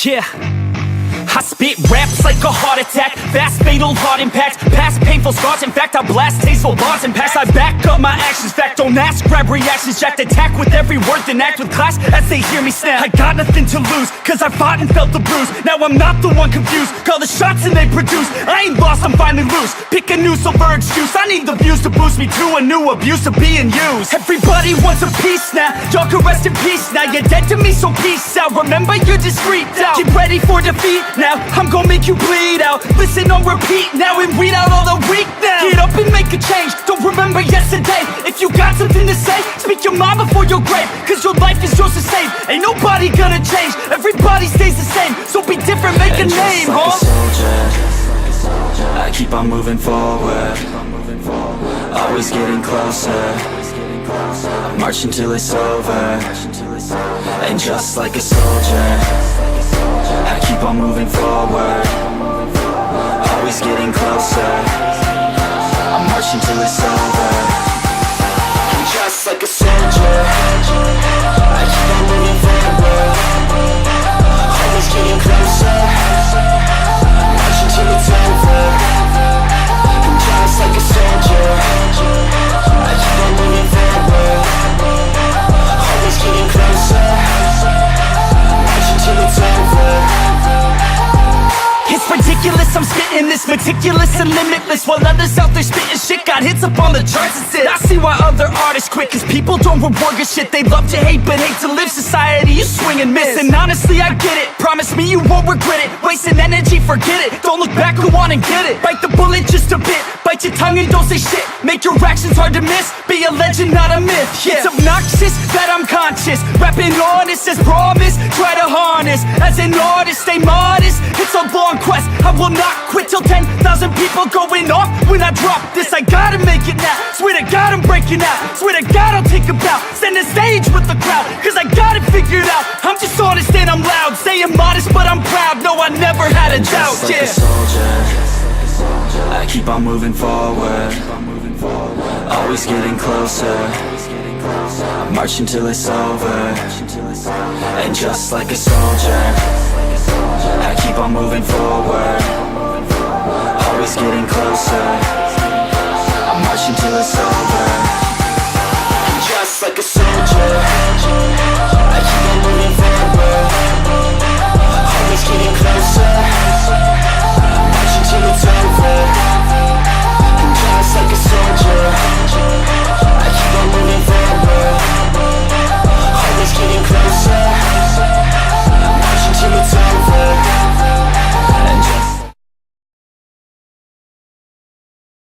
Yeah, I spit raps like a heart attack, fast fatal heart impact, past painful scars. In fact, I blast tasteful bars and packs. I back up my actions, fact don't ask, grab reactions, jacked attack with every word, then act with class as they hear me snap. I got nothing to lose, cause I fought and felt the bruise. Now I'm not the one confused, call the shots and they produce. I ain't lost, I'm finally loose, pick a new silver excuse. I need the views to boost me to a new abuse of being used. Everybody wants a piece now, y'all can rest in peace now. You're dead to me, so peace out, remember you're discreet out. Get ready for defeat now, I'm gon' make you bleed out. Listen on repeat now and read out all the weak now. Get up and make a change, don't remember yesterday. If you got something to say, speak your mind before your grave, cause your life is yours to save. Ain't nobody gonna change, everybody stays the same. So be different, make a name, like huh? a soldier, I keep on moving forward, always getting closer. I march until it's over, and just like a soldier, I keep on moving forward, always getting closer. I march until it's over, and just like a soldier, I keep on moving forward, always getting closer. I march until it's over, and just like a soldier, I keep on moving forward, always getting closer. I march until it's over. It's ridiculous, I'm spitting this meticulous and limitless, while others out there spitting shit got hits up on the charts and shit. I see why other artists quit, cause people don't reward good shit. They love to hate but hate to live. Society, you swing and miss, and honestly I get it. Promise me you won't regret it, wasting energy, forget it. Don't look back, go on and get it. Bite the bullet just a bit, bite your tongue and don't say shit. Make your actions hard to miss, be a legend not a myth. Yeah. It's obnoxious that I'm conscious, rapping honest as promise. Try to harness, as an artist stay modest. It's a long quest, I will not quit till 10,000 people going off when I drop this. I gotta make it now, swear to God I'm breaking out. Swear to God I'll take a bow, stand the stage with the crowd, cause I got it figured out. I'm just honest and I'm loud, saying modest but I'm proud. No, I never had a doubt, Just like a soldier, I keep on moving forward, always getting closer. I march until it's over, and just like a soldier, I keep on moving forward, always getting closer.